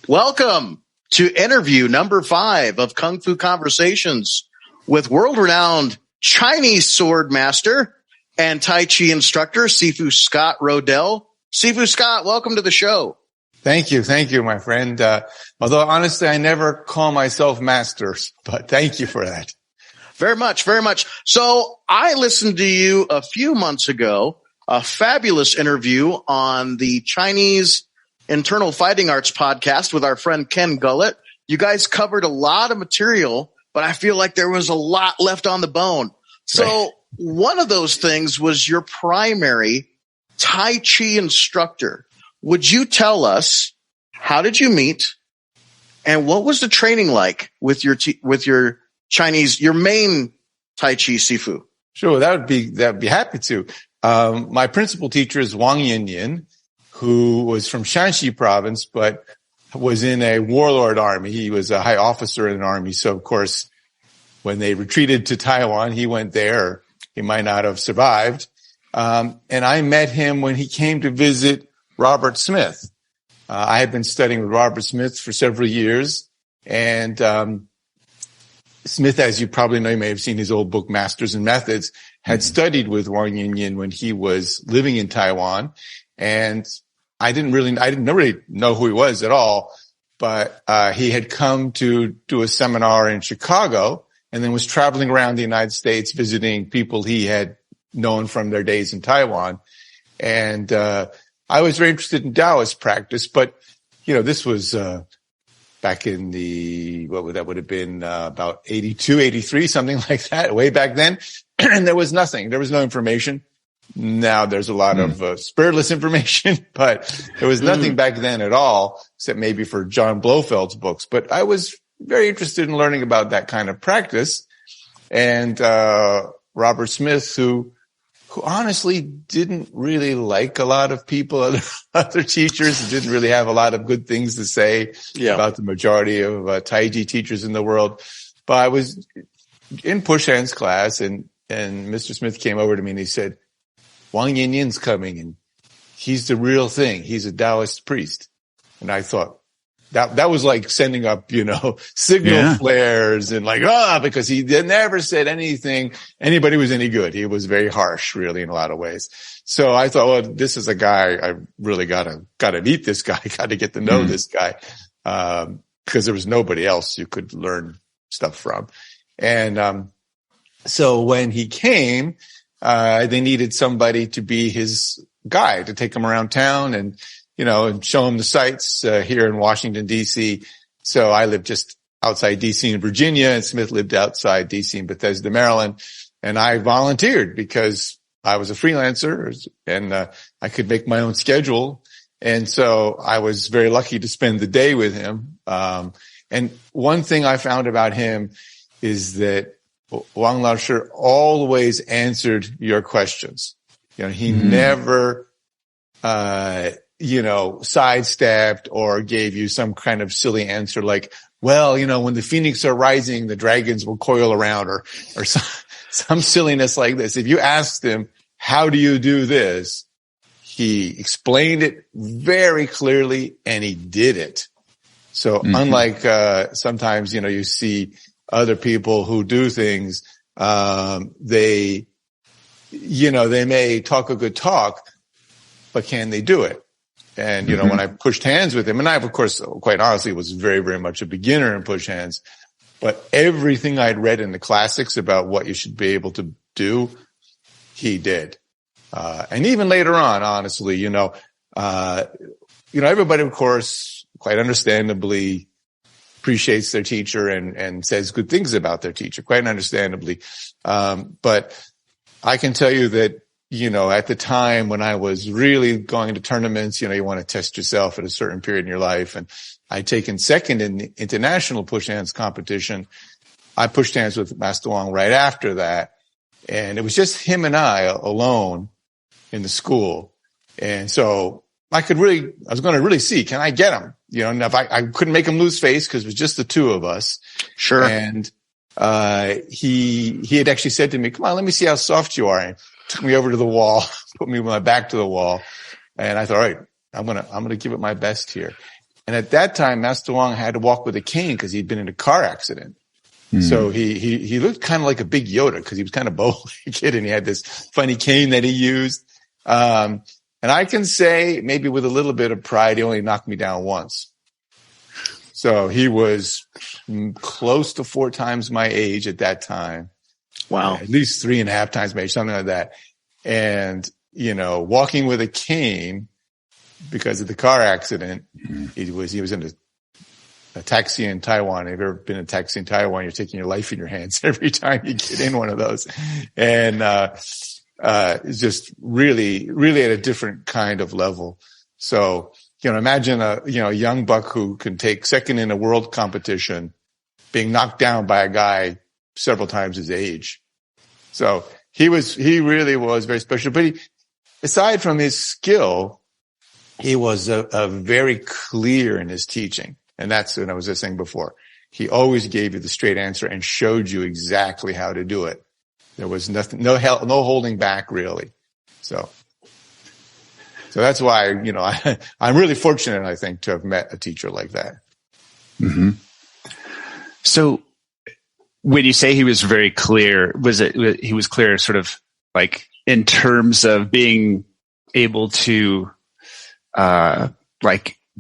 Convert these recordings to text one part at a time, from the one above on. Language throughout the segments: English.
Welcome to interview number 5 of Kung Fu Conversations with world-renowned Chinese sword master and Tai Chi instructor, Sifu Scott Rodell. Sifu Scott, welcome to the show. Thank you, my friend. Although honestly, I never call myself masters, but thank you for that. Very much, very much. So I listened to you a few months ago, a fabulous interview on the Chinese Internal Fighting Arts podcast with our friend Ken Gullett. You guys covered a lot of material, but I feel like there was a lot left on the bone. So one of those things was your primary Tai Chi instructor. Would you tell us, how did you meet and what was the training like with your Chinese, your main Tai Chi Sifu? Sure, that'd be happy to. My principal teacher is Wang Yin, who was from Shanxi province, but was in a warlord army. He was a high officer in an army. So, of course, when they retreated to Taiwan, he went there. He might not have survived. And I met him when he came to visit Robert Smith. I had been studying with Robert Smith for several years. And Smith, as you probably know, you may have seen his old book, Masters and Methods, had studied with Wang Yin when he was living in Taiwan. And I didn't really know who he was at all, but he had come to do a seminar in Chicago and then was traveling around the United States visiting people he had known from their days in Taiwan. And I was very interested in Taoist practice, but this was back in that would have been about 82, 83, something like that, way back then. And there was nothing. There was no information. Now there's a lot of spiritless information, but there was nothing back then at all, except maybe for John Blofeld's books. But I was very interested in learning about that kind of practice. And Robert Smith, who honestly didn't really like a lot of people, other teachers, didn't really have a lot of good things to say about the majority of Taiji teachers in the world. But I was in push hands class, and Mr. Smith came over to me and he said, Wang Yin's coming and he's the real thing. He's a Taoist priest. And I thought that was like sending up, signal flares and because he never said anybody was any good. He was very harsh, really, in a lot of ways. So I thought, well, this is a guy, I really gotta meet this guy, gotta get to know this guy. Because there was nobody else you could learn stuff from. And, so when he came, they needed somebody to be his guide, to take him around town and show him the sights here in Washington, D.C. So I lived just outside D.C. in Virginia, and Smith lived outside D.C. in Bethesda, Maryland. And I volunteered because I was a freelancer and I could make my own schedule. And so I was very lucky to spend the day with him. And one thing I found about him is that Wang Lao-Shi always answered your questions. He never, sidestepped or gave you some kind of silly answer like, well, when the phoenix are rising, the dragons will coil around or some silliness like this. If you asked him, how do you do this? He explained it very clearly and he did it. So unlike, sometimes, you see other people who do things, they may talk a good talk, but can they do it? And, when I pushed hands with him, and I, of course, quite honestly, was very, very much a beginner in push hands, but everything I'd read in the classics about what you should be able to do, he did. And even later on, honestly, everybody, of course, quite understandably, appreciates their teacher and says good things about their teacher, quite understandably. But I can tell you that, at the time when I was really going to tournaments, you want to test yourself at a certain period in your life. And I'd taken second in the international push hands competition. I pushed hands with Master Wang right after that. And it was just him and I alone in the school. And so I was going to really see, can I get him? And if I couldn't make him lose face because it was just the two of us. Sure. And, he had actually said to me, come on, let me see how soft you are. And took me over to the wall, put me with my back to the wall. And I thought, all right, I'm going to give it my best here. And at that time, Master Wang had to walk with a cane because he'd been in a car accident. So he looked kind of like a big Yoda because he was kind of bow-legged and he had this funny cane that he used. And I can say maybe with a little bit of pride, he only knocked me down once. So he was close to 4 times my age at that time. Wow. At least 3.5 times my age, something like that. And, walking with a cane because of the car accident, he was in a taxi in Taiwan. If you've ever been in a taxi in Taiwan, you're taking your life in your hands every time you get in one of those. And, it's just really, really at a different kind of level. So, imagine a young buck who can take second in a world competition being knocked down by a guy several times his age. So he really was very special, but aside from his skill, he was a very clear in his teaching. And that's what I was just saying before. He always gave you the straight answer and showed you exactly how to do it. There was nothing, no holding back really. So that's why, I'm really fortunate, I think, to have met a teacher like that. Mm-hmm. So when you say he was very clear, he was clear sort of like in terms of being able to,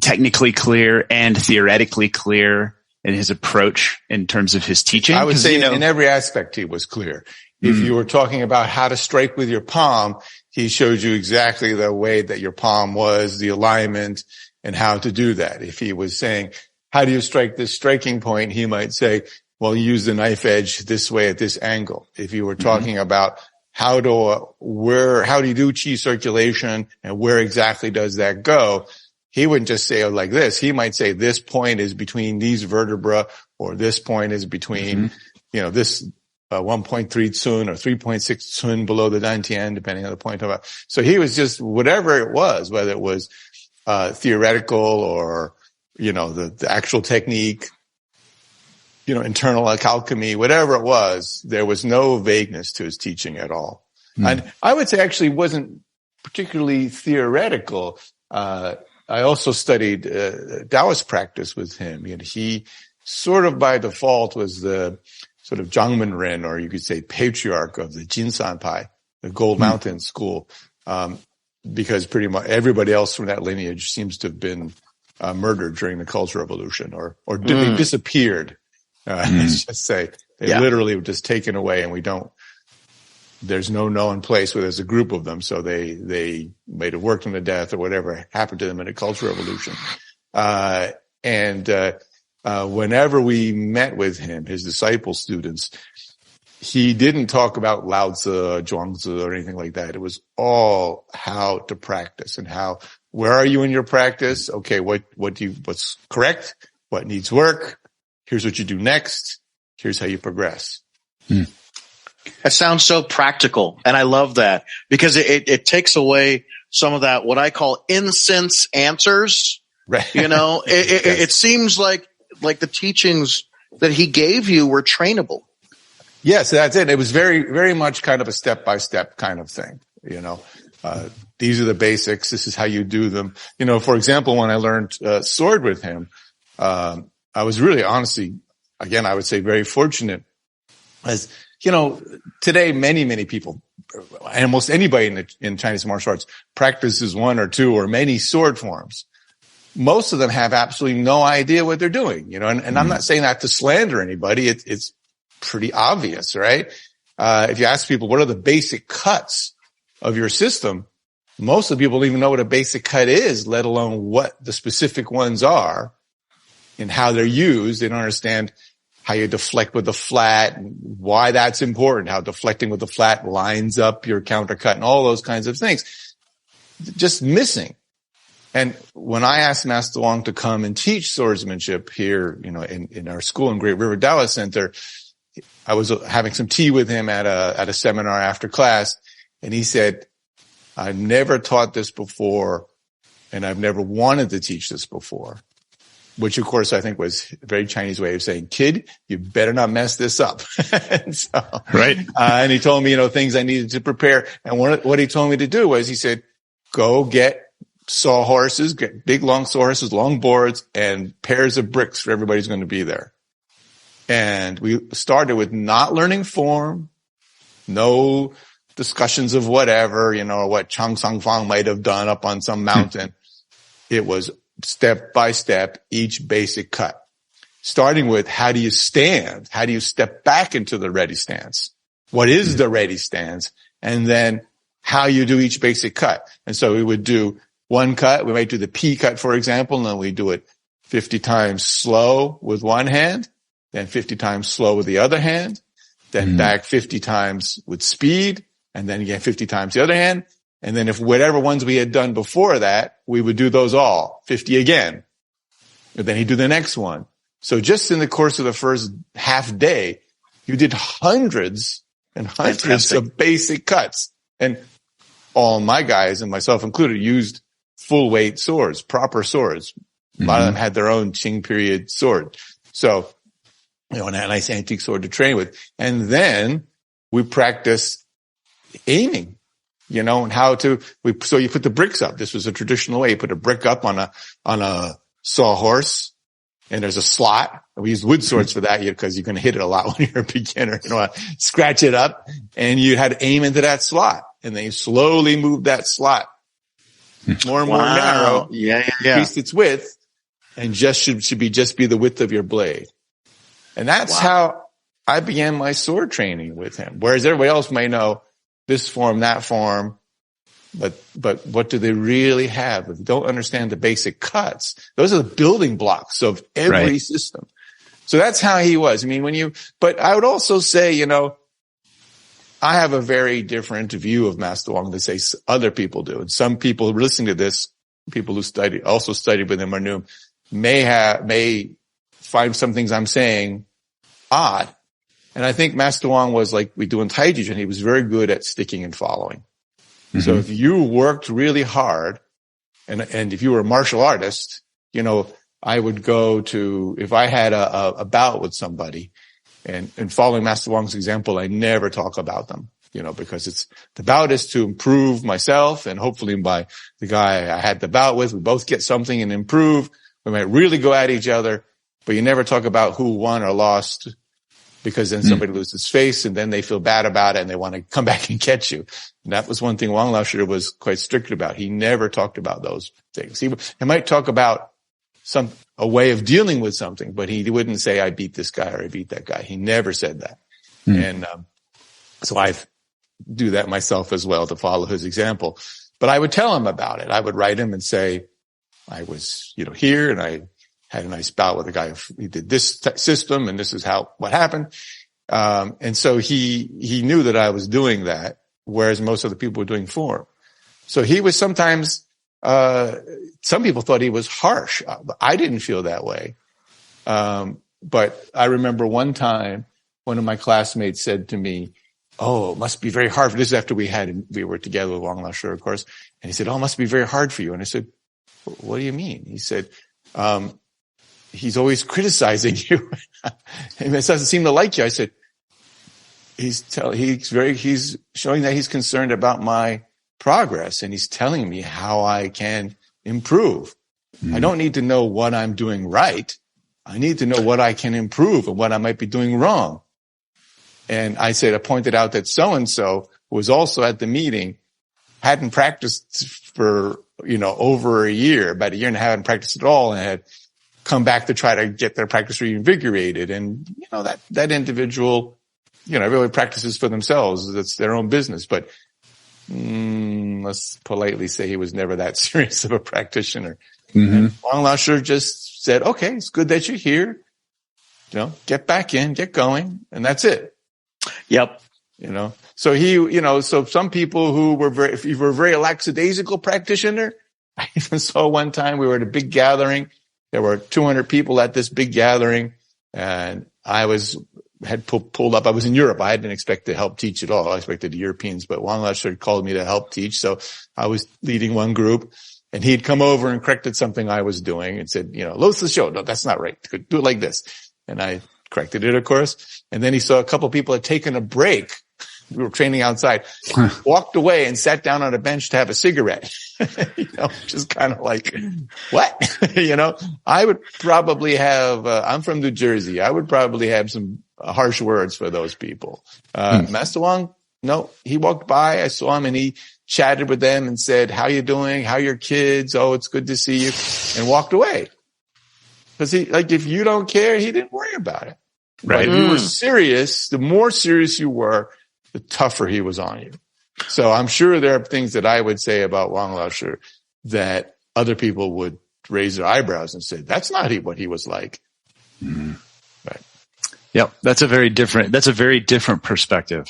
technically clear and theoretically clear in his approach in terms of his teaching? I would say in every aspect he was clear. If you were talking about how to strike with your palm, he showed you exactly the way that your palm was, the alignment, and how to do that. If he was saying, how do you strike this striking point? He might say, well, use the knife edge this way at this angle. If you were talking about how do you do chi circulation and where exactly does that go? He wouldn't just say it like this. He might say this point is between these vertebrae, or this point is between, this 1.3 tsun or 3.6 tsun below the dantian, depending on the point about. So he was just whatever it was, whether it was theoretical or the actual technique, internal alchemy, whatever it was, there was no vagueness to his teaching at all. And I would say actually wasn't particularly theoretical. I also studied Taoist practice with him. He sort of by default was the sort of Zhangmenren, or you could say patriarch of the Jinsan Pai, the Gold Mountain school, because pretty much everybody else from that lineage seems to have been murdered during the Cultural Revolution, or they disappeared. Let's just say they literally were just taken away, and there's no known place where there's a group of them. So they might have worked them to death or whatever happened to them in the Cultural Revolution. Whenever we met with him, his disciple students, he didn't talk about Lao Tzu, Zhuangzi, or anything like that. It was all how to practice and where are you in your practice? Okay. What's correct? What needs work? Here's what you do next. Here's how you progress. That sounds so practical. And I love that because it takes away some of that, what I call incense answers. Right. It seems like the teachings that he gave you were trainable. Yes, that's it. It was very, very much kind of a step-by-step kind of thing. These are the basics. This is how you do them. For example, when I learned sword with him, I was really honestly, again, I would say very fortunate as, today many, many people, almost anybody in Chinese martial arts practices one or two or many sword forms. Most of them have absolutely no idea what they're doing, and I'm not saying that to slander anybody. It's pretty obvious, right? If you ask people, what are the basic cuts of your system? Most of the people don't even know what a basic cut is, let alone what the specific ones are and how they're used. They don't understand how you deflect with the flat and why that's important, how deflecting with the flat lines up your countercut and all those kinds of things. Just missing. And when I asked Master Wang to come and teach swordsmanship here, in our school in Great River Taoist Center, I was having some tea with him at a seminar after class, and he said, I've never taught this before, and I've never wanted to teach this before, which of course I think was a very Chinese way of saying, kid, you better not mess this up. Right. And he told me, things I needed to prepare. And what he told me to do was he said, go get sawhorses, big long sawhorses, long boards, and pairs of bricks for everybody who's going to be there. And we started with not learning form, no discussions of whatever, what Chang Sang Fang might have done up on some mountain. It was step by step, each basic cut. Starting with how do you stand? How do you step back into the ready stance? What is the ready stance? And then how you do each basic cut. And so we would do one cut. We might do the P cut, for example, and then we do it 50 times slow with one hand, then 50 times slow with the other hand, then back 50 times with speed, and then again 50 times the other hand. And then if whatever ones we had done before that, we would do those all 50 again. And then he'd do the next one. So just in the course of the first half day, you did hundreds and hundreds of basic cuts. And all my guys, and myself included, used full weight swords, proper swords. A lot of them had their own Qing period sword. So, and a nice antique sword to train with. And then we practiced aiming, and how to, so you put the bricks up. This was a traditional way. You put a brick up on a sawhorse, and there's a slot. We use wood swords for that because you're going to hit it a lot when you're a beginner. Scratch it up, and you had to aim into that slot. And then you slowly move that slot more and more narrow. Increased its width, and just should be the width of your blade. And that's how I began my sword training with him. Whereas everybody else may know this form, that form, but what do they really have? If you don't understand the basic cuts, those are the building blocks of every system. So that's how he was. But I would also say, I have a very different view of Master Wang than say other people do. And some people listening to this, people who also studied with him or knew him, may find some things I'm saying odd. And I think Master Wang was like we do in Taiji, and he was very good at sticking and following. So if you worked really hard, and if you were a martial artist, I would go to, if I had a bout with somebody, and following Master Wang's example, I never talk about them, because the bout is to improve myself, and hopefully by the guy I had the bout with, we both get something and improve. We might really go at each other, but you never talk about who won or lost, because then somebody loses face, and then they feel bad about it, and they want to come back and catch you. And that was one thing Wang Laoshi was quite strict about. He never talked about those things. He might talk about a way of dealing with something, but he wouldn't say, I beat this guy or I beat that guy. He never said that. And so I do that myself as well to follow his example. But I would tell him about it. I would write him and say, I was, here, and I had a nice bout with a guy who did this system, and this is what happened. And so he knew that I was doing that, whereas most of the people were doing form. So he was sometimes, some people thought he was harsh. I didn't feel that way. But I remember one time one of my classmates said to me, oh, it must be very hard. This is after we were together with Wang Laoshi, of course. And he said, oh, it must be very hard for you. And I said, what do you mean? He said, he's always criticizing you. He doesn't seem to like you. I said, he's showing that he's concerned about my progress, and he's telling me how I can improve. I don't need to know what I'm doing right. I need to know what I can improve and what I might be doing wrong. And I pointed out that so-and-so, who was also at the meeting, hadn't practiced for, over a year, about a year and a half, hadn't practiced at all, and had come back to try to get their practice reinvigorated. And, that individual, everybody practices for themselves. That's their own business. But, let's politely say he was never that serious of a practitioner. And Wang Laoshi just said, okay, it's good that you're here. Get back in, get going. And that's it. Yep. So so some people who if you were a very lackadaisical practitioner, I even saw one time we were at a big gathering. There were 200 people at this big gathering, and I had pulled up. I was in Europe. I didn't expect to help teach at all. I expected the Europeans, but Wang Laoshi called me to help teach. So I was leading one group, and he'd come over and corrected something I was doing and said, Los the show. No, that's not right. Do it like this. And I corrected it, of course. And then he saw a couple people had taken a break we were training outside, walked away and sat down on a bench to have a cigarette. Just kind of like, what? I would probably have, I'm from New Jersey. I would probably have some harsh words for those people. Master Wang, no, he walked by. I saw him and he chatted with them and said, how you doing? How are your kids? Oh, it's good to see you, and walked away. Because if you don't care, he didn't worry about it. Right. But if you were serious, the more serious you were, the tougher he was on you. So I'm sure there are things that I would say about Wang Laoshi that other people would raise their eyebrows and say, that's not what he was like. Mm-hmm. Right. Yep. That's a very different perspective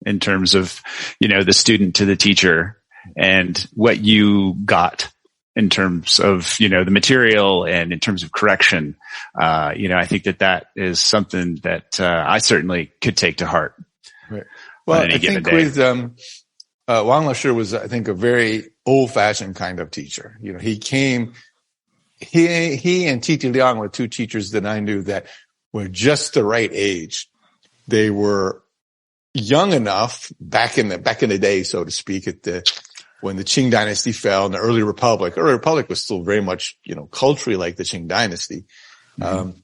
in terms of, the student to the teacher and what you got in terms of, the material and in terms of correction. I think that is something that, I certainly could take to heart. Right. Well, I think with, Wang Laoshi was, I think, a very old-fashioned kind of teacher. He and Titi Liang were two teachers that I knew that were just the right age. They were young enough back in the day, so to speak, when the Qing dynasty fell and the early republic. Early republic was still very much, culturally like the Qing dynasty. Mm-hmm.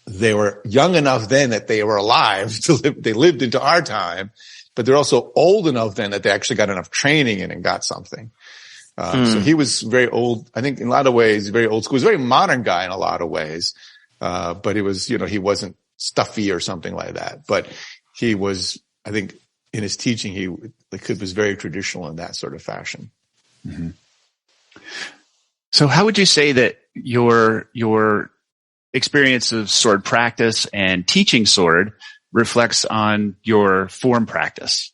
They were young enough then that they were alive to live. They lived into our time, but they're also old enough then that they actually got enough training in and got something. So he was very old. I think in a lot of ways, very old school. He was a very modern guy in a lot of ways. But he was, he wasn't stuffy or something like that. But he was, I think in his teaching, he was very traditional in that sort of fashion. Mm-hmm. So how would you say that your experience of sword practice and teaching sword reflects on your form practice?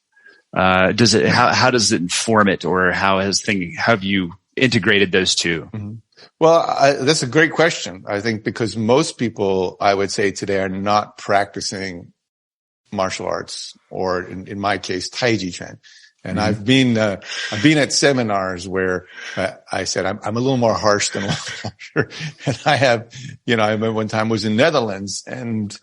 How does it inform it, or how have you integrated those two? Mm-hmm. Well, that's a great question. I think because most people, I would say today, are not practicing martial arts, or in my case, Taiji Chuan. And I've been at seminars where I said, I'm a little more harsh than Laoshi. And I have, I remember one time I was in Netherlands and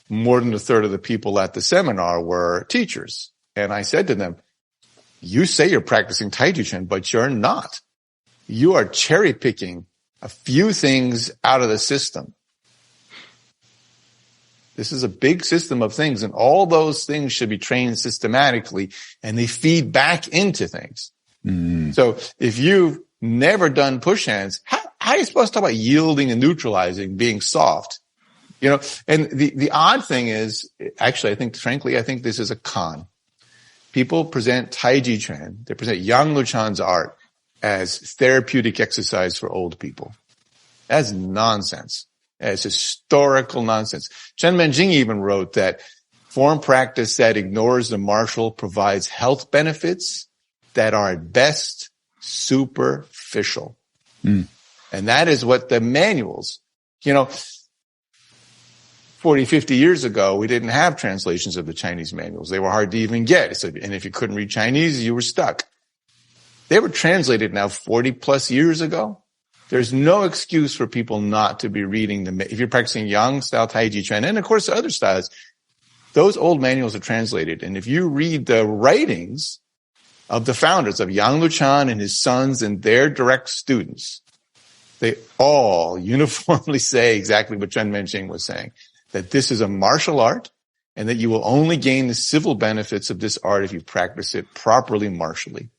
more than a third of the people at the seminar were teachers. And I said to them, you say you're practicing Taiji Chuan, but you're not. You are cherry picking a few things out of the system. This is a big system of things, and all those things should be trained systematically, and they feed back into things. Mm. So if you've never done push hands, how are you supposed to talk about yielding and neutralizing, being soft? And the odd thing is, actually, I think this is a con. People present Taiji Chuan, they present Yang Luchan's art as therapeutic exercise for old people. That's nonsense. It's historical nonsense. Chen Menjing even wrote that form practice that ignores the martial provides health benefits that are at best superficial. Mm. And that is what the manuals, 40, 50 years ago, we didn't have translations of the Chinese manuals. They were hard to even get. So, and if you couldn't read Chinese, you were stuck. They were translated now 40 plus years ago. There's no excuse for people not to be reading them. If you're practicing Yang Style Taijiquan, and of course other styles, those old manuals are translated. And if you read the writings of the founders of Yang Luchan and his sons and their direct students, they all uniformly say exactly what Chen Menjing was saying, that this is a martial art and that you will only gain the civil benefits of this art if you practice it properly martially.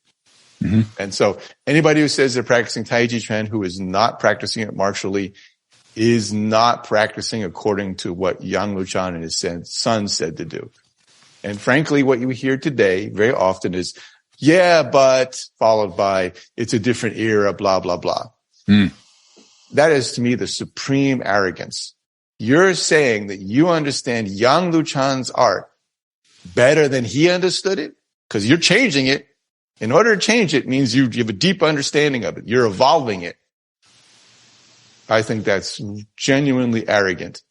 Mm-hmm. And so anybody who says they're practicing Taiji Chuan who is not practicing it martially is not practicing according to what Yang Luchan and his son said to do. And frankly, what you hear today very often is, yeah, but followed by, it's a different era, blah, blah, blah. Mm. That is to me the supreme arrogance. You're saying that you understand Yang Luchan's art better than he understood it because you're changing it. In order to change it means you have a deep understanding of it. You're evolving it. I think that's genuinely arrogant.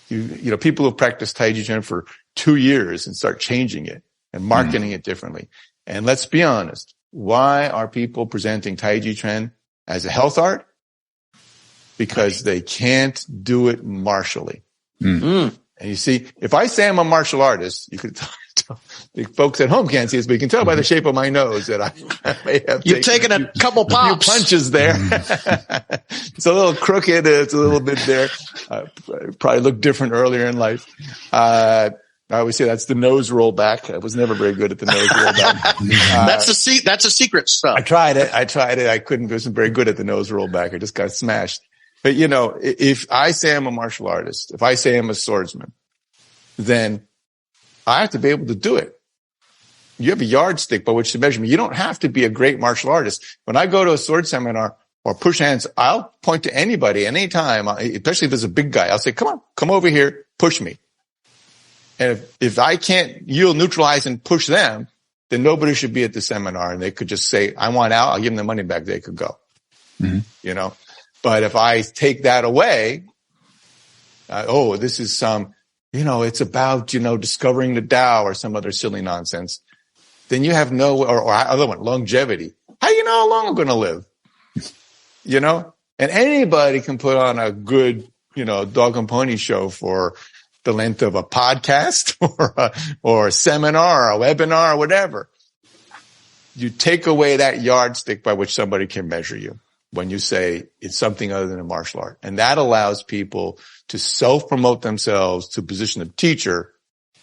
People who practice Taiji Chuan for 2 years and start changing it and marketing it differently. And let's be honest. Why are people presenting Taiji Chuan as a health art? Because they can't do it martially. Mm. And you see, if I say I'm a martial artist, you could The folks at home can't see this, but you can tell by the shape of my nose that I may have taken a couple pops. A few punches there. It's a little crooked. It's a little bit there. Probably looked different earlier in life. I always say that's the nose roll back. I was never very good at the nose roll back. That's a secret stuff. I tried it. I wasn't very good at the nose roll back. I just got smashed. But if I say I'm a martial artist, if I say I'm a swordsman, then I have to be able to do it. You have a yardstick by which to measure me. You don't have to be a great martial artist. When I go to a sword seminar or push hands, I'll point to anybody anytime, especially if there's a big guy. I'll say, come over here, push me. And if I can't yield, neutralize, and push them, then nobody should be at the seminar. And they could just say, I want out. I'll give them the money back. They could go. Mm-hmm. But if I take that away, this is some, it's about, discovering the Tao or some other silly nonsense. Then you have or other one, longevity. How do you know how long I'm going to live? And anybody can put on a good, dog and pony show for the length of a podcast or a seminar or a webinar or whatever. You take away that yardstick by which somebody can measure you when you say it's something other than a martial art. And that allows people to self-promote themselves to position of teacher,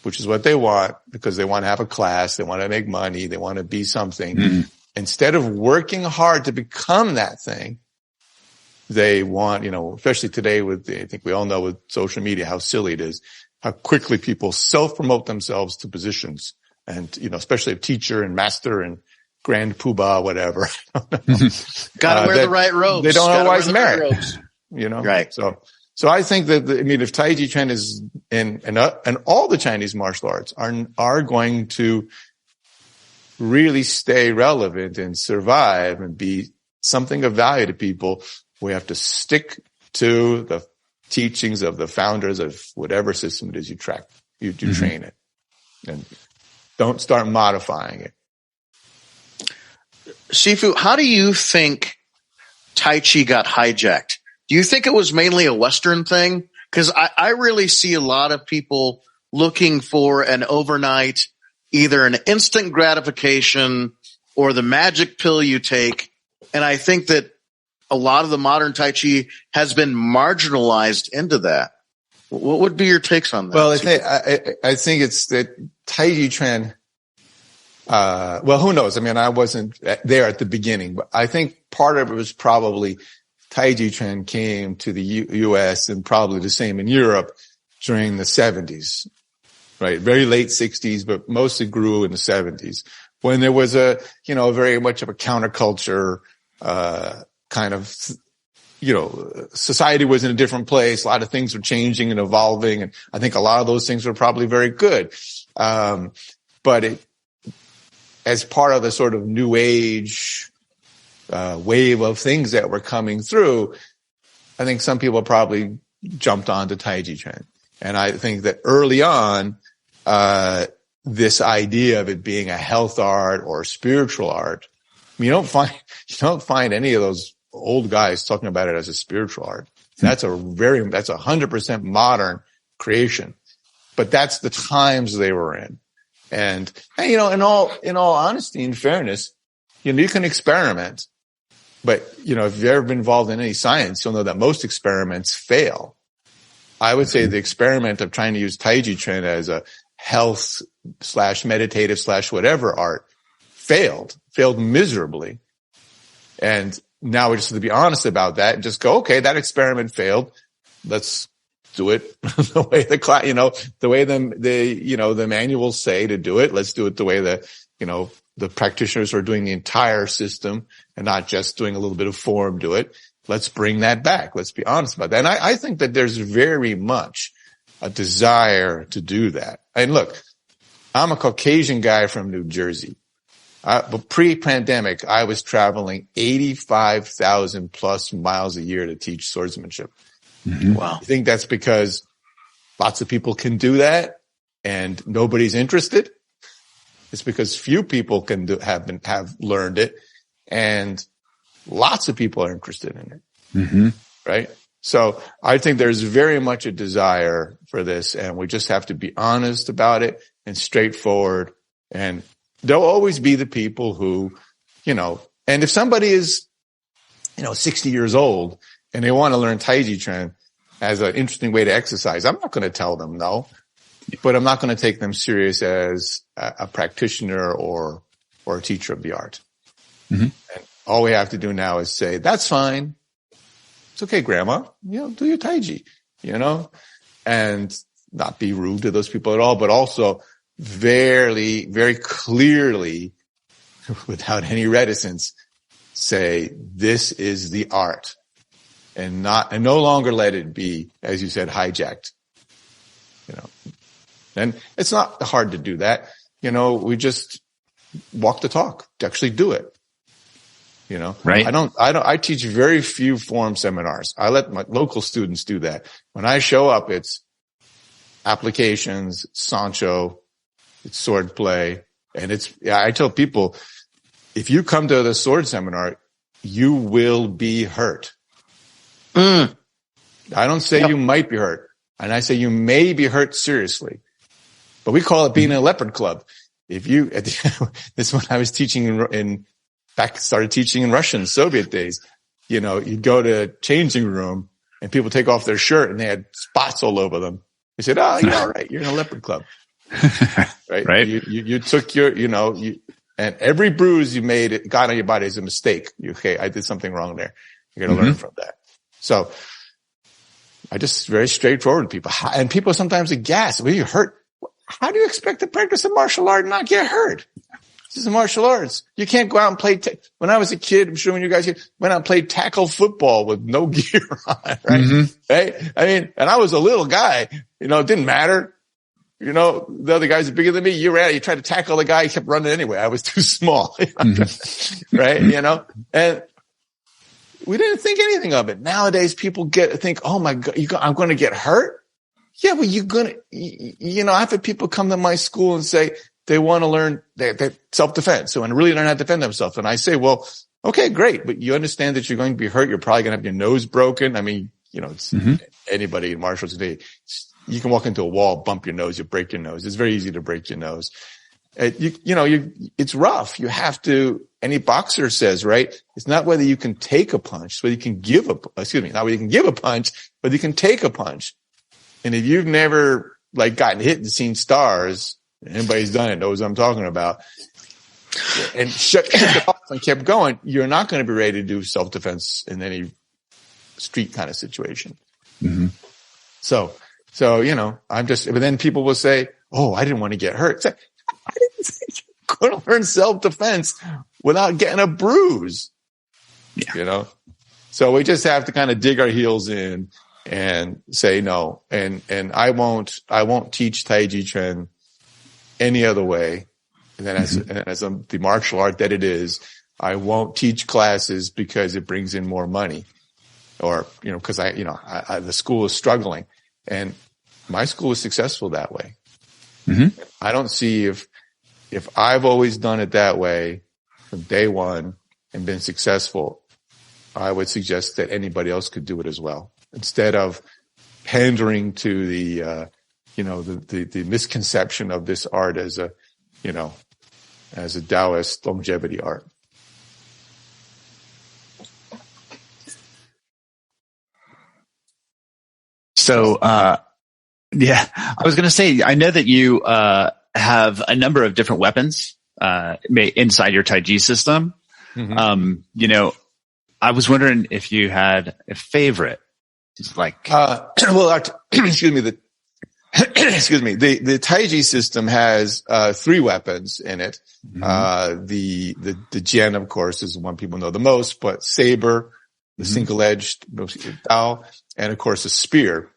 which is what they want because they want to have a class, they want to make money, they want to be something. Mm-hmm. Instead of working hard to become that thing, they want, especially today I think we all know with social media how silly it is, how quickly people self-promote themselves to positions and, especially a teacher and master and grand poobah, whatever. Gotta wear the right robes. They don't always merit, Right. So I think that, if Taiji Chuan is, and all the Chinese martial arts are going to really stay relevant and survive and be something of value to people, we have to stick to the teachings of the founders of whatever system it is you mm-hmm. train it, and don't start modifying it. Shifu, how do you think Tai Chi got hijacked? Do you think it was mainly a Western thing? Because I really see a lot of people looking for an overnight, either an instant gratification or the magic pill you take. And I think that a lot of the modern Tai Chi has been marginalized into that. What would be your takes on that? Well, I think it's that Taiji Chuan, who knows? I wasn't there at the beginning, but I think part of it was probably Taiji Chuan came to the U.S. and probably the same in Europe during the 70s, right? Very late 60s, but mostly grew in the 70s when there was very much of a counterculture, kind of, society was in a different place. A lot of things were changing and evolving. And I think a lot of those things were probably very good. But as part of the sort of new age, wave of things that were coming through, I think some people probably jumped onto Taiji Chuan. And I think that early on, this idea of it being a health art or spiritual art, you don't find any of those old guys talking about it as a spiritual art. That's 100% modern creation, but that's the times they were in. And in all honesty and fairness, you can experiment, but if you've ever been involved in any science, you'll know that most experiments fail. I would say the experiment of trying to use Taiji Chuan as a health / meditative / whatever art failed miserably. And now we just have to be honest about that and just go, okay, that experiment failed. Let's do it the way the way the manuals say to do it. Let's do it the way the practitioners are doing the entire system and not just doing a little bit of form to it. Let's bring that back. Let's be honest about that. And I think that there's very much a desire to do that. And look, I'm a Caucasian guy from New Jersey. But pre-pandemic, I was traveling 85,000 plus miles a year to teach swordsmanship. Mm-hmm. Wow. I think that's because lots of people can do that and nobody's interested. It's because few people have learned it and lots of people are interested in it. Mm-hmm. Right? So I think there's very much a desire for this, and we just have to be honest about it and straightforward. And there'll always be the people who, and if somebody is, 60 years old and they want to learn Taiji Chuan as an interesting way to exercise, I'm not going to tell them no, but I'm not going to take them serious as a practitioner or a teacher of the art. Mm-hmm. And all we have to do now is say, that's fine. It's okay, Grandma, do your Taiji, and not be rude to those people at all, but also very, very clearly, without any reticence, say, this is the art, and no longer let it be, as you said, hijacked. And it's not hard to do that. We just walk the talk to actually do it. Right. I teach very few form seminars. I let my local students do that. When I show up, it's applications, Sancho, it's sword play. And I tell people, if you come to the sword seminar, you will be hurt. I don't say you might be hurt. And I say you may be hurt seriously, but we call it being in a leopard club. This one I was teaching started teaching in Russian Soviet days. You'd go to changing room and people take off their shirt and they had spots all over them. They said, "Oh, you're all right. You're in a leopard club." Right. Right. You took your, and every bruise you got on your body is a mistake. Okay. I did something wrong there. You're going to learn from that. So I just very straightforward with people, and people sometimes get gassed. Well, you hurt. How do you expect to practice a martial art and not get hurt? This is martial arts. You can't go out and play. When I was a kid, I'm sure when you guys went out and played tackle football with no gear on, right? Mm-hmm. Right? And I was a little guy. It didn't matter. The other guys are bigger than me. You tried to tackle the guy. He kept running anyway. I was too small, right? And we didn't think anything of it. Nowadays, people think, oh my God, I'm going to get hurt. Yeah, well, I've had people come to my school and say, they want to learn their self-defense. So, and really learn how to defend themselves. And I say, well, okay, great. But you understand that you're going to be hurt. You're probably going to have your nose broken. It's anybody in martial arts today. You can walk into a wall, bump your nose, you break your nose. It's very easy to break your nose. It's rough. You have to, any boxer says, right? It's not whether you can take a punch, it's whether you can give not whether you can give a punch, but you can take a punch. And if you've never gotten hit and seen stars, anybody's done it knows what I'm talking about, and shut it off and kept going, you're not going to be ready to do self-defense in any street kind of situation. Mm-hmm. So, but then people will say, oh, I didn't want to get hurt. It's like, I didn't think you could learn self-defense without getting a bruise. Yeah. So we just have to kind of dig our heels in and say no. And I won't teach Taiji Chuan any other way. And then as the martial art that it is, I won't teach classes because it brings in more money, or, cause the school is struggling, and my school is successful that way. Mm-hmm. I don't see if I've always done it that way from day one and been successful, I would suggest that anybody else could do it as well, instead of pandering to the misconception of this art as a Taoist longevity art. So, I was going to say, I know that you have a number of different weapons inside your Taiji system. Mm-hmm. I was wondering if you had a favorite. It's excuse me. The Taiji system has 3 weapons in it. Mm-hmm. The Jian, of course, is the one people know the most, but saber, the single-edged Dao, and of course a spear.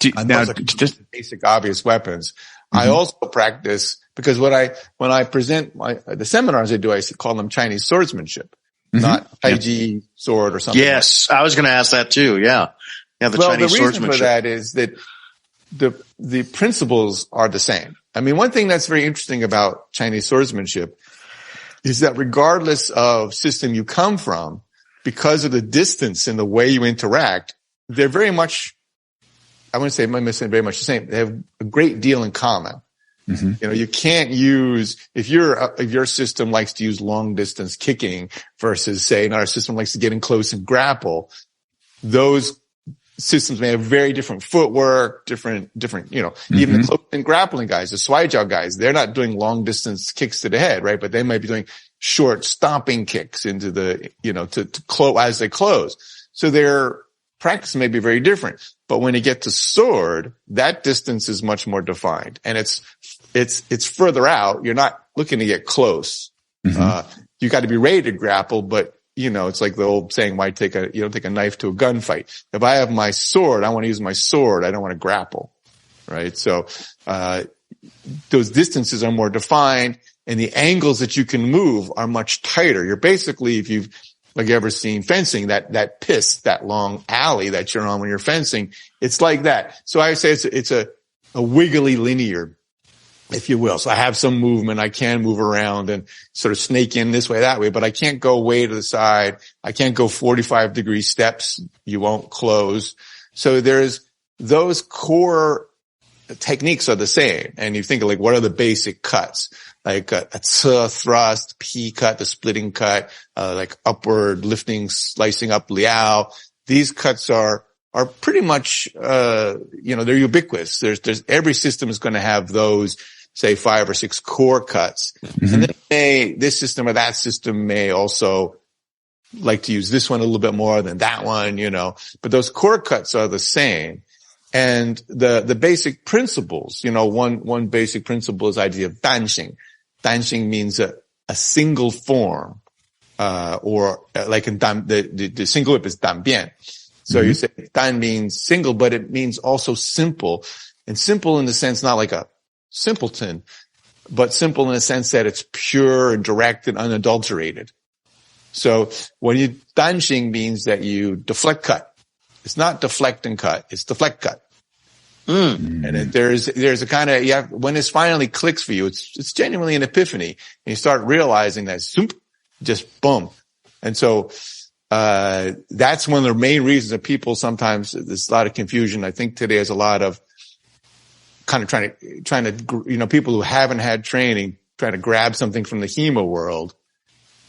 Just basic obvious weapons. Mm-hmm. I also practice, because when I present the seminars I do, I call them Chinese swordsmanship, not Taiji sword or something. Yes, I was going to ask that too. Yeah. Yeah. Chinese the reason swordsmanship for that is that the principles are the same. I mean, one thing that's very interesting about Chinese swordsmanship is that regardless of system you come from, because of the distance and the way you interact, they're very much, I wouldn't say very much the same. They have a great deal in common. Mm-hmm. You know, you can't use, if your system likes to use long distance kicking versus say another system likes to get in close and grapple, those systems may have very different footwork, different, you know, even the close and grappling guys, the Swijiao guys, they're not doing long distance kicks to the head, right? But they might be doing short stomping kicks into the, you know, to close as they close. So their practice may be very different. But when you get to sword, that distance is much more defined, and it's further out. You're not looking to get close. You got to be ready to grapple, but you know, it's like the old saying, you don't take a knife to a gunfight. If I have my sword, I want to use my sword. I don't want to grapple. Right. So, those distances are more defined, and the angles that you can move are much tighter. You're basically, if you've ever seen fencing, that long alley that you're on when you're fencing, it's like that. So I say it's a wiggly linear, if you will. So I have some movement. I can move around and sort of snake in this way, that way, but I can't go way to the side. I can't go 45-degree steps. You won't close. So there's those core techniques are the same. And you think of like, what are the basic cuts? Like a thrust, P cut, the splitting cut, like upward lifting, slicing up liao. These cuts are pretty much, they're ubiquitous. There's every system is going to have those, say 5 or 6 core cuts. And then this system or that system may also like to use this one a little bit more than that one, you know, but those core cuts are the same. And the basic principles, you know, one basic principle is the idea of danxing. Danxing means a single form, or like in dan, the single whip is danbian. So you say dan means single, but it means also simple, and simple in the sense not like a simpleton, but simple in the sense that it's pure and direct and unadulterated. So when you danxing means that you deflect cut. It's not deflect and cut. It's deflect cut. And there's a kind of, when this finally clicks for you, it's genuinely an epiphany. And you start realizing that just boom. And so, that's one of the main reasons that people sometimes, there's a lot of confusion. I think today there's a lot of kind of trying to, you know, people who haven't had training, trying to grab something from the HEMA world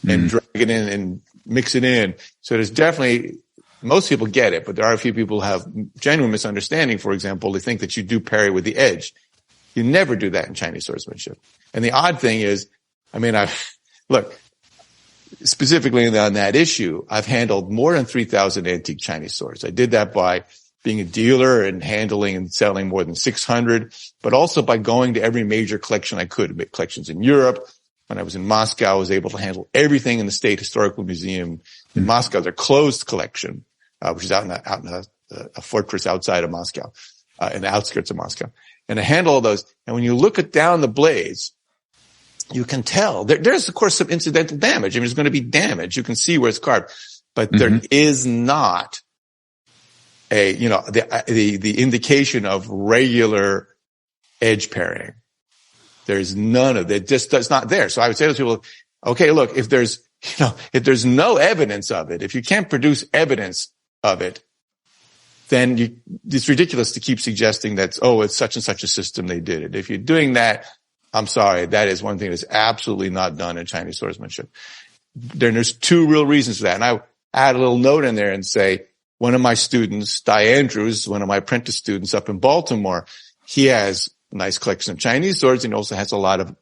and drag it in and mix it in. So there's definitely, most people get it, but there are a few people who have genuine misunderstanding. For example, they think that you do parry with the edge. You never do that in Chinese swordsmanship. And the odd thing is, I mean, specifically on that issue, I've handled more than 3,000 antique Chinese swords. I did that by being a dealer and handling and selling more than 600, but also by going to every major collection I could, make collections in Europe. When I was in Moscow, I was able to handle everything in the State Historical Museum in Moscow, their closed collection, which is out in a fortress outside of Moscow, in the outskirts of Moscow. And I handle all those. And when you look down the blades, you can tell there's of course some incidental damage. I mean, there's going to be damage. You can see where it's carved, but there is not the indication of regular edge parrying. There's none of it. It's not there. So I would say to people, okay, look, if there's no evidence of it, if you can't produce evidence of it, then it's ridiculous to keep suggesting that, it's such and such a system they did it. If you're doing that, I'm sorry, that is one thing that's absolutely not done in Chinese swordsmanship. There's 2 real reasons for that. And I add a little note in there and say, one of my students, Di Andrews, one of my apprentice students up in Baltimore, he has a nice collection of Chinese swords, and also has a lot of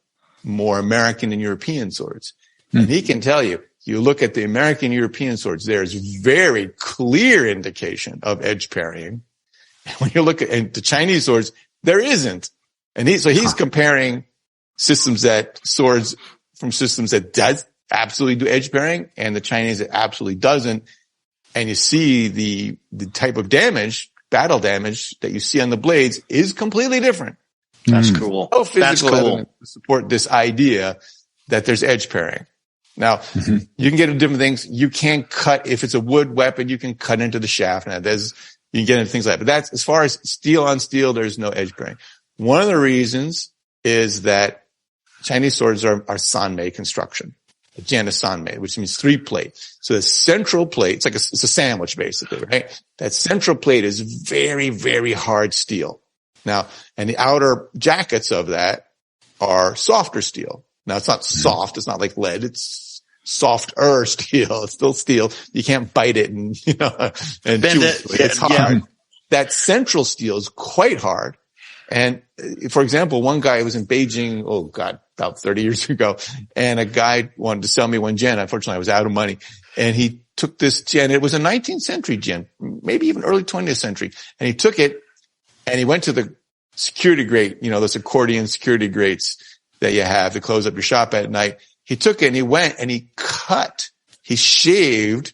more American and European swords. And he can tell you look at the American European swords, there's very clear indication of edge parrying. And when you look at the Chinese swords, there isn't. And he's comparing swords from systems that does absolutely do edge parrying and the Chinese that absolutely doesn't. And you see the type of damage, battle damage that you see on the blades is completely different. That's cool. No physical evidence to support this idea that there's edge parrying. Now, you can get into different things. You can cut, if it's a wood weapon, you can cut into the shaft. Now, you can get into things like that. But that's, as far as steel on steel, there's no edge parrying. One of the reasons is that Chinese swords are sanmei construction. a jian which means 3-plate. So the central plate, it's a sandwich basically, right? That central plate is very, very hard steel. Now, and the outer jackets of that are softer steel. Now, it's not soft. It's not like lead. It's softer steel. It's still steel. You can't bite it and, and chew it. It's hard. Yeah. That central steel is quite hard. And for example, one guy was in Beijing, about 30 years ago, and a guy wanted to sell me one jian. Unfortunately, I was out of money. And he took this jian. It was a 19th century jian, maybe even early 20th century. And he took it and he went to the security grate, those accordion security grates that you have to close up your shop at night. He took it and he went and he shaved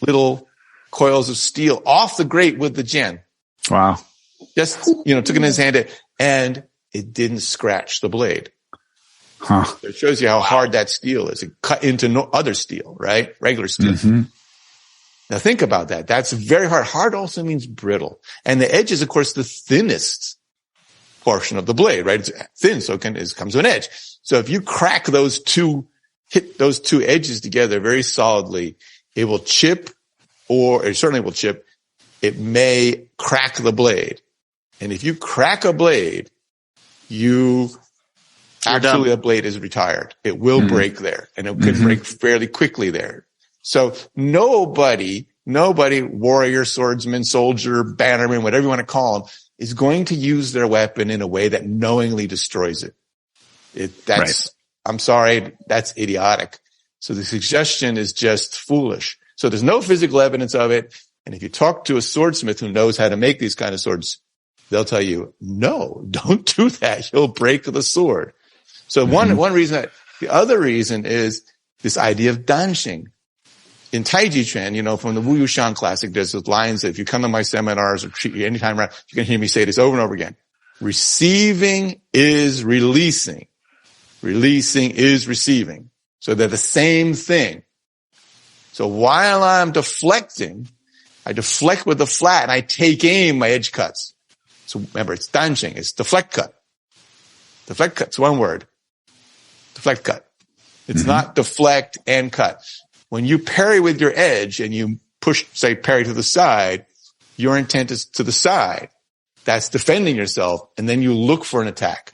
little coils of steel off the grate with the jian. Wow. Just, took it in his hand and it didn't scratch the blade. Huh. It shows you how hard that steel is. It cut into no other steel, right? Regular steel. Mm-hmm. Now think about that. That's very hard. Hard also means brittle. And the edge is, of course, the thinnest portion of the blade, right? It's thin, so it comes to an edge. So if you hit those two edges together very solidly, it will chip, or it certainly will chip. It may crack the blade. And if you crack a blade, actually, a blade is retired. It will break there, and it could break fairly quickly there. So nobody, warrior, swordsman, soldier, bannerman, whatever you want to call them, is going to use their weapon in a way that knowingly destroys it. Right. I'm sorry, that's idiotic. So the suggestion is just foolish. So there's no physical evidence of it. And if you talk to a swordsmith who knows how to make these kind of swords, they'll tell you, no, don't do that. You'll break the sword. So one reason the other reason is this idea of danxing. In Taijiquan, from the Wu Yushan classic, there's those lines that if you come to my seminars or anytime around, you can hear me say this over and over again. Receiving is releasing. Releasing is receiving. So they're the same thing. So while I'm deflecting, I deflect with the flat and I take aim, my edge cuts. So remember, it's danxing. It's deflect cut. Deflect cut's one word. Deflect cut. It's not deflect and cut. When you parry with your edge and you push, say, parry to the side, your intent is to the side. That's defending yourself, and then you look for an attack.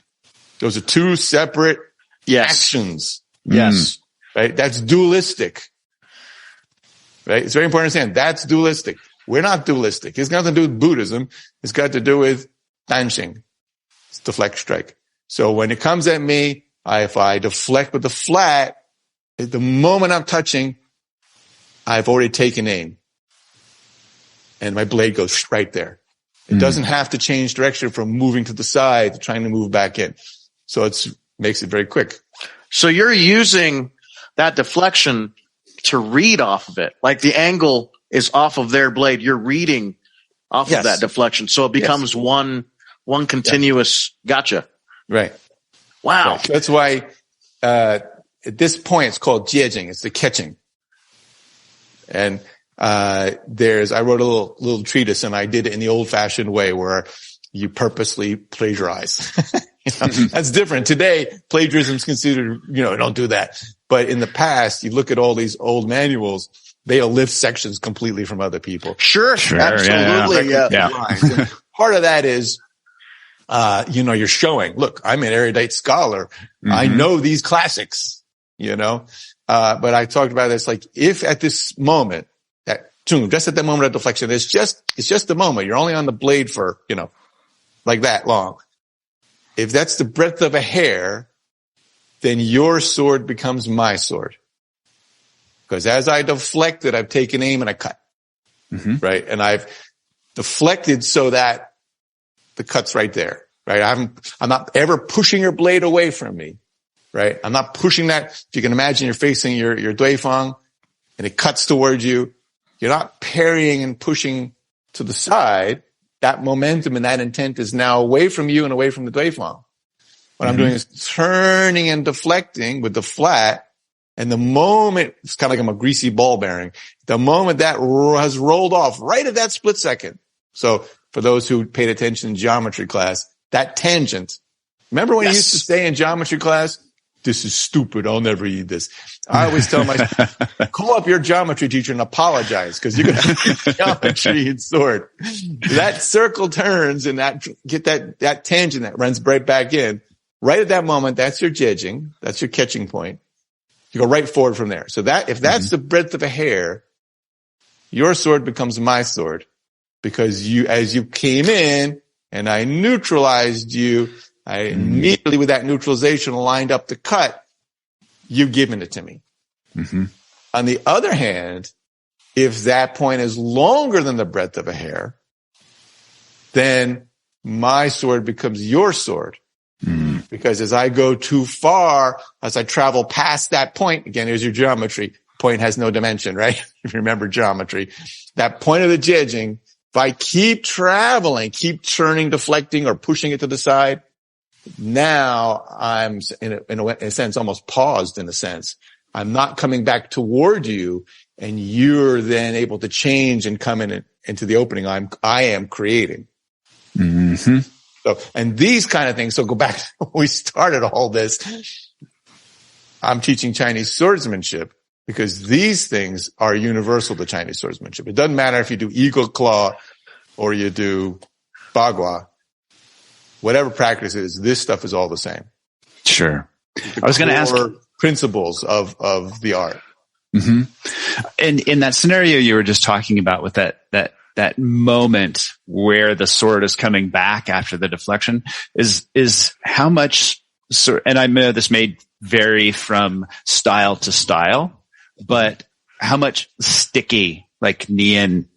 Those are two separate actions. Yes. Right? That's dualistic. Right? It's very important to understand. That's dualistic. We're not dualistic. It's got nothing to do with Buddhism. It's got to do with danxing. It's deflect strike. So when it comes at me, if I deflect with the flat, at the moment I'm touching, I've already taken aim. And my blade goes right there. It doesn't have to change direction from moving to the side to trying to move back in. So makes it very quick. So you're using that deflection to read off of it. Like the angle is off of their blade. You're reading off of that deflection. So it becomes one continuous gotcha. Right. Wow. Right. That's why, at this point, it's called jiejing. It's the catching. And, I wrote a little treatise, and I did it in the old fashioned way where you purposely plagiarize. That's different. Today, plagiarism is considered, don't do that. But in the past, you look at all these old manuals, they'll lift sections completely from other people. Sure. Absolutely. Yeah. Part of that is, you're showing, look, I'm an erudite scholar. I know these classics, but I talked about this, like, if at this moment, just at that moment of deflection, it's just a moment. You're only on the blade for, like that long. If that's the breadth of a hair, then your sword becomes my sword. Because as I deflected, I've taken aim and I cut. Right? And I've deflected so that the cut's right there. Right? I'm not ever pushing your blade away from me. Right? I'm not pushing that. If you can imagine you're facing your duifang and it cuts towards you, you're not parrying and pushing to the side. That momentum and that intent is now away from you and away from the duifang. What I'm doing is turning and deflecting with the flat. And the moment, it's kind of like I'm a greasy ball bearing. The moment that has rolled off right at that split second. So for those who paid attention in geometry class, that tangent. Remember when you used to say in geometry class, this is stupid. I'll never eat this. I always tell myself, call up your geometry teacher and apologize because you're going to geometry and sword. That circle turns and get that tangent that runs right back in. Right at that moment, that's your judging. That's your catching point. You go right forward from there. So if that's the breadth of a hair, your sword becomes my sword because as you came in and I neutralized you, I immediately with that neutralization lined up the cut. You've given it to me. Mm-hmm. On the other hand, if that point is longer than the breadth of a hair, then my sword becomes your sword. Mm-hmm. Because as I go too far, as I travel past that point, again, here's your geometry. Point has no dimension, right? If you remember geometry, that point of the judging, if I keep traveling, keep turning, deflecting, or pushing it to the side, now I'm in a sense almost paused in a sense. I'm not coming back toward you and you're then able to change and come into the opening I am creating. Mm-hmm. So, and these kind of things. So go back to when we started all this. I'm teaching Chinese swordsmanship because these things are universal to Chinese swordsmanship. It doesn't matter if you do eagle claw or you do bagua. Whatever practice is, this stuff is all the same. Sure. I was going to ask principles of the art. Mm-hmm. And in that scenario you were just talking about with that moment where the sword is coming back after the deflection is how much, and I know this may vary from style to style, but how much sticky, like Nian,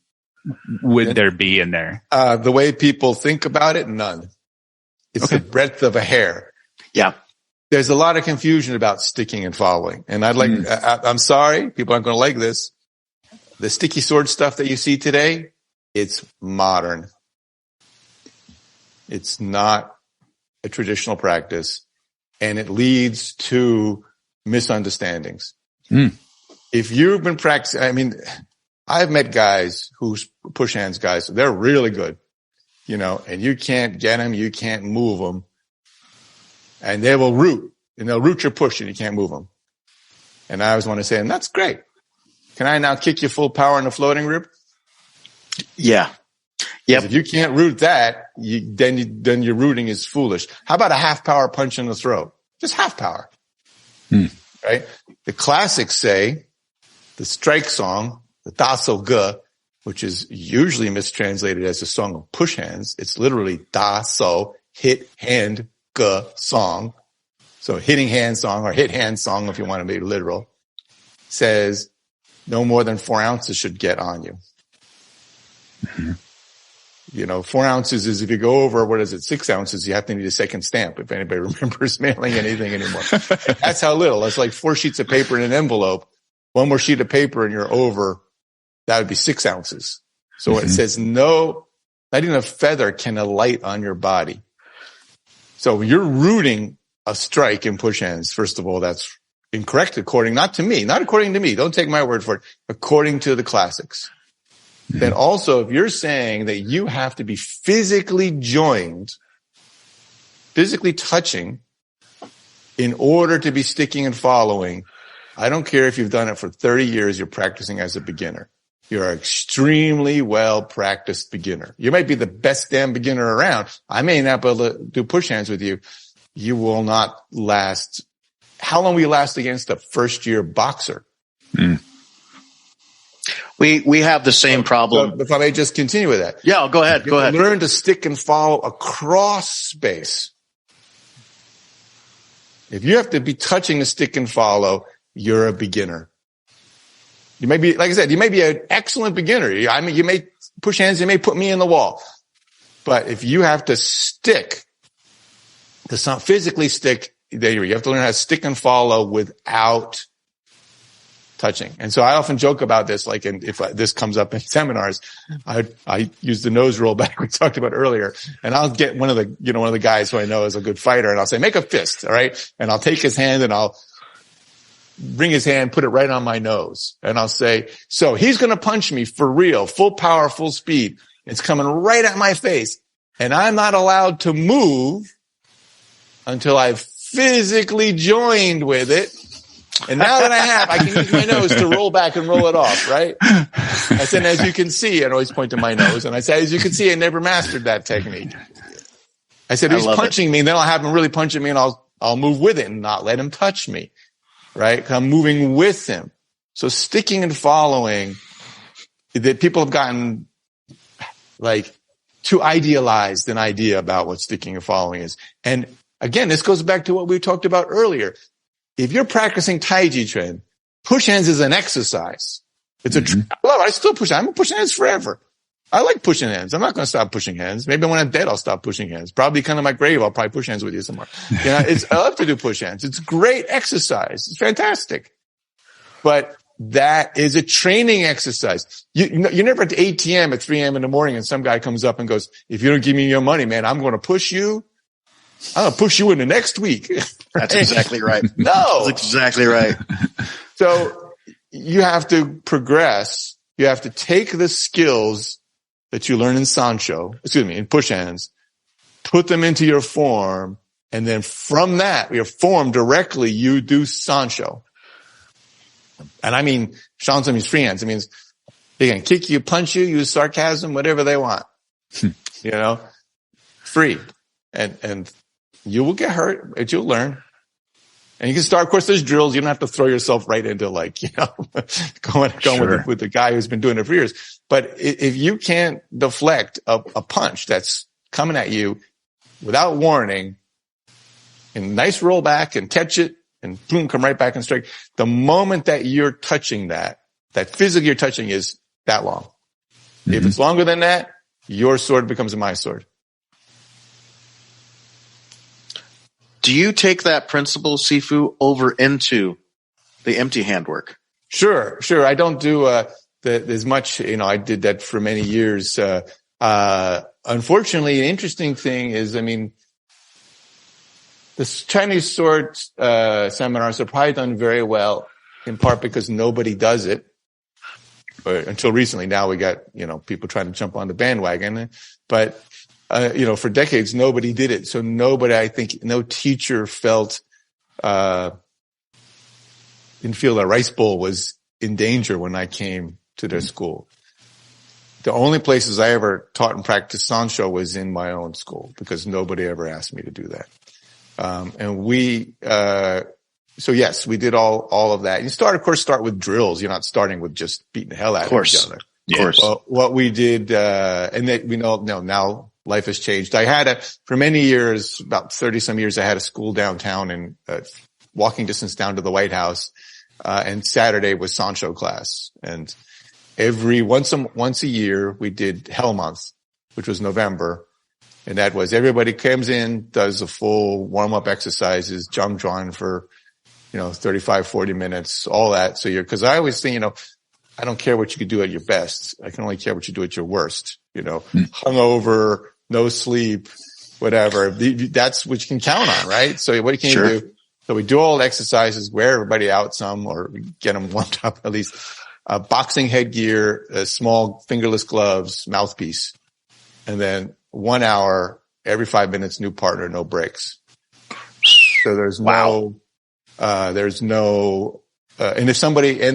would there be in there? The way people think about it, none. It's the breadth of a hair. Yeah. There's a lot of confusion about sticking and following. And I'm sorry, people aren't going to like this. The sticky sword stuff that you see today, it's modern. It's not a traditional practice. And it leads to misunderstandings. If you've been practicing, I've met guys who's push hands guys, they're really good. And you can't get them, you can't move them. And they will root, and they'll root your push and you can't move them. And I always want to say, and that's great. Can I now kick you full power in the floating rib? Yeah. Yep. If you can't root that, then your rooting is foolish. How about a half power punch in the throat? Just half power. Right? The classics say the strike song, the Da So Ge, which is usually mistranslated as a song of push hands. It's literally Da So, hit hand ge song. So hitting hand song or hit hand song, if you want to be literal, says no more than 4 ounces should get on you. Mm-hmm. 4 ounces is if you go over, 6 ounces, you have to need a second stamp if anybody remembers mailing anything anymore. That's how little. That's like 4 sheets of paper in an envelope. One more sheet of paper and you're over. That would be 6 ounces. So it says no, not even a feather can alight on your body. So you're rooting a strike in push hands. First of all, that's incorrect not according to me. Don't take my word for it. According to the classics. Then also, if you're saying that you have to be physically joined, physically touching in order to be sticking and following, I don't care if you've done it for 30 years, you're practicing as a beginner. You're an extremely well-practiced beginner. You might be the best damn beginner around. I may not be able to do push hands with you. You will not last. How long will you last against a first-year boxer? We have the same problem. So if I may just continue with that. Yeah, go ahead. Go ahead. Learn to stick and follow across space. If you have to be touching the stick and follow, you're a beginner. You may be, like I said, you may be an excellent beginner. You may push hands, you may put me in the wall. But if you have to stick, to physically stick, you have to learn how to stick and follow without touching. And so I often joke about this, like if this comes up in seminars, I use the nose roll back we talked about earlier, and I'll get one of the guys who I know is a good fighter, and I'll say, make a fist, all right? And I'll take his hand and I'll bring his hand, put it right on my nose. And I'll say, so he's going to punch me for real, full power, full speed. It's coming right at my face. And I'm not allowed to move until I've physically joined with it. And now that I can use my nose to roll back and roll it off, right? I said, as you can see, I'd always point to my nose. And I said, as you can see, I never mastered that technique. I said, he's punching me, and then I'll have him really punching me, and I'll move with it and not let him touch me, right? 'Cause I'm moving with him. So sticking and following, that people have gotten like too idealized an idea about what sticking and following is. And again, this goes back to what we talked about earlier. If you're practicing Taiji Chuan, push hands is an exercise. It's I love it. I still push hands. I'm going to push hands forever. I like pushing hands. I'm not going to stop pushing hands. Maybe when I'm dead, I'll stop pushing hands. Probably kind of my grave, I'll probably push hands with you somewhere. You know, I love to do push hands. It's great exercise. It's fantastic. But that is a training exercise. You're never at the ATM at 3 a.m. in the morning and some guy comes up and goes, if you don't give me your money, man, I'm going to push you. I'm going to push you in the next week. That's exactly right. No. That's exactly right. So you have to progress. You have to take the skills that you learn in push hands, put them into your form, and then from that, your form directly, you do Sanshou. And I mean, Shanshou means free hands. It means they can kick you, punch you, use sarcasm, whatever they want. You know, free. And you will get hurt, but you'll learn. And you can start, of course, there's drills. You don't have to throw yourself right into going with the guy who's been doing it for years. But if you can't deflect a punch that's coming at you without warning, and nice roll back and catch it and boom, come right back and strike. The moment that you're touching that physically you're touching is that long. If it's longer than that, your sword becomes my sword. Do you take that principle, Sifu, over into the empty hand work? Sure. I don't do as much. I did that for many years. Unfortunately, an interesting thing is, the Chinese sword seminars are probably done very well, in part because nobody does it. Until recently, now we got people trying to jump on the bandwagon, but. For decades, nobody did it. So I think no teacher didn't feel that rice bowl was in danger when I came to their school. The only places I ever taught and practiced Sanshou was in my own school because nobody ever asked me to do that. So yes, we did all of that. You start with drills. You're not starting with just beating the hell out of each other. Of course. Well, what we did, and that we know now life has changed. For many years, about 30 some years, I had a school downtown and walking distance down to the White House. And Saturday was Sanshou class. And once a year, we did Hell Month, which was November. And that was everybody comes in, does a full warm up exercises, jump drawn for, 35, 40 minutes, all that. So cause I always think, I don't care what you can do at your best. I can only care what you do at your worst, hungover, no sleep, whatever. That's what you can count on, right? So what can you do? So we do all the exercises, wear everybody out some, or get them warmed up at least. Boxing headgear, small fingerless gloves, mouthpiece. And then 1 hour, every 5 minutes, new partner, no breaks. So there's and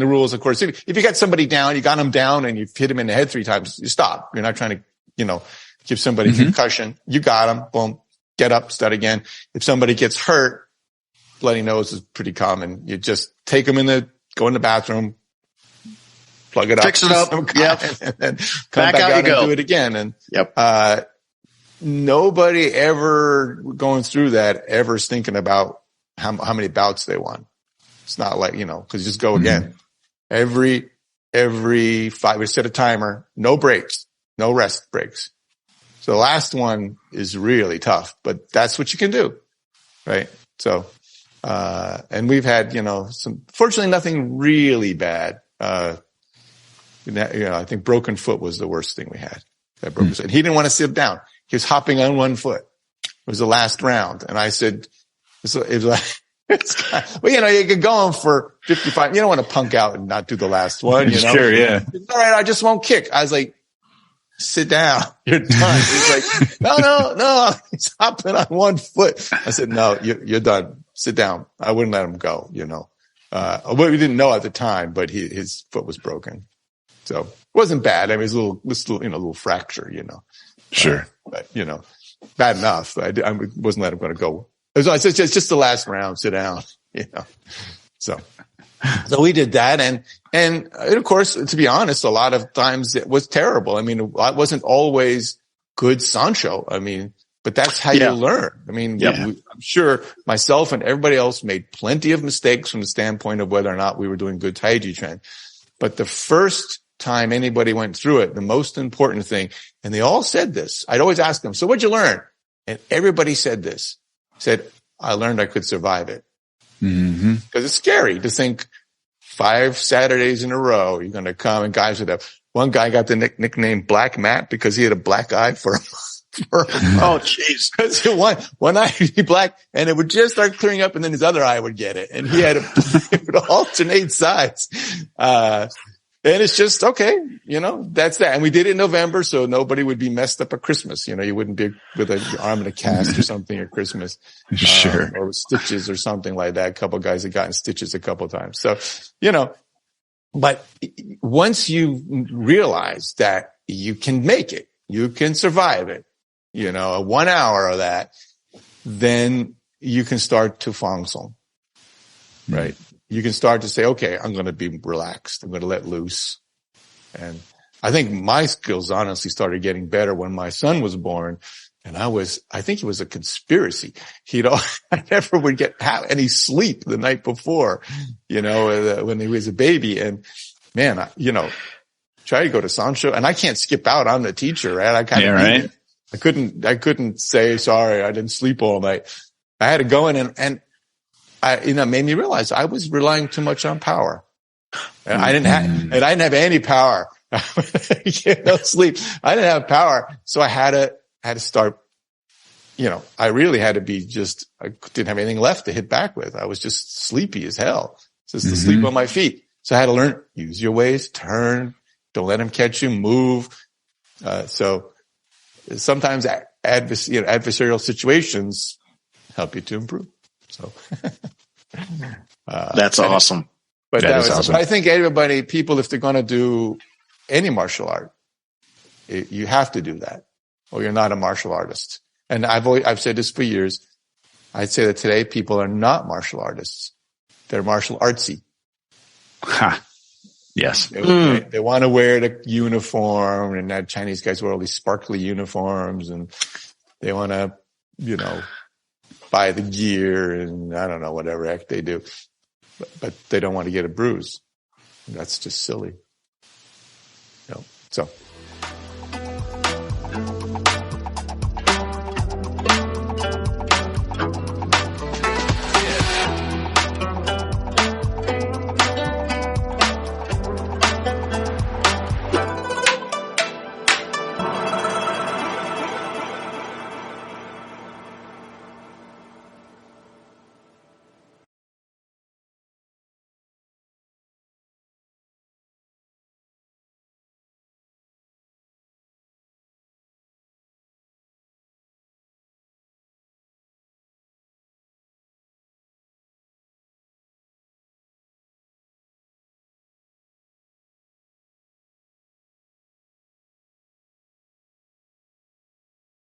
the rules, of course, if you got somebody down, you got them down and you've hit him in the head 3 times, you stop. You're not trying to, give somebody concussion. You got them. Boom. Get up. Start again. If somebody gets hurt, bloody nose is pretty common. You just take them go in the bathroom, plug it up. Fix it up. Yep. And then come back out and do it again. And, nobody ever going through that ever is thinking about how many bouts they won. It's not like, cause you just go again. Every 5, we set a timer, no breaks, no rest breaks. So the last one is really tough, but that's what you can do. Right. So, and we've had, fortunately nothing really bad. I think broken foot was the worst thing we had. That broke his foot. He didn't want to sit down. He was hopping on one foot. It was the last round. And I said, it was like, well, you could go on for 55. You don't want to punk out and not do the last one, Sure, yeah. All right, I just won't kick. I was like, sit down. You're done. He's like, no. He's hopping on one foot. I said, no, you're done. sit down. I wouldn't let him go, Well, we didn't know at the time, but his foot was broken. So it wasn't bad. I mean, it was a little fracture, Sure. But, bad enough. I wasn't letting him go. It's just the last round, sit down, So we did that. And of course, to be honest, a lot of times it was terrible. I mean, it wasn't always good Sancho. I mean, but that's how you learn. I mean, I'm sure myself and everybody else made plenty of mistakes from the standpoint of whether or not we were doing good Taiji Chuan. But the first time anybody went through it, the most important thing, and they all said this, I'd always ask them, so what'd you learn? And everybody said I learned I could survive it. Mm-hmm. Because it's scary to think 5 Saturdays in a row, you're going to come and guys would have, one guy got the nickname Black Matt because he had a black eye for a Oh, jeez. Because one eye would be black and it would just start clearing up and then his other eye would get it. And he had it would alternate sides. And it's just, okay, that's that. And we did it in November, so nobody would be messed up at Christmas. You wouldn't be with an arm in a cast or something at Christmas. Sure. Or with stitches or something like that. A couple of guys had gotten stitches a couple of times. So, but once you realize that you can make it, you can survive it, 1 hour of that, then you can start to fang song, right? You can start to say, okay, I'm going to be relaxed. I'm going to let loose. And I think my skills honestly started getting better when my son was born. And I think it was a conspiracy. I never would have any sleep the night before, when he was a baby. And man, try to go to Sancho and I can't skip out. I'm the teacher, right? Right. I couldn't say, sorry, I didn't sleep all night. I had to go in and it made me realize I was relying too much on power. And I didn't have any power. No sleep. I didn't have power. So I had to start, I really had to be I didn't have anything left to hit back with. I was just sleepy as hell. Just to sleep on my feet. So I had to learn, use your ways, turn, don't let them catch you, move. So sometimes adversarial situations help you to improve. So that's awesome. But awesome. I think people, if they're going to do any martial art, you have to do that, or you're not a martial artist. And I've said this for years. I'd say that today people are not martial artists; they're martial artsy. Ha. Yes. They want to wear the uniform, and that Chinese guys wear all these sparkly uniforms, and they want to, buy the gear and I don't know, whatever heck they do, but they don't want to get a bruise. That's just silly. So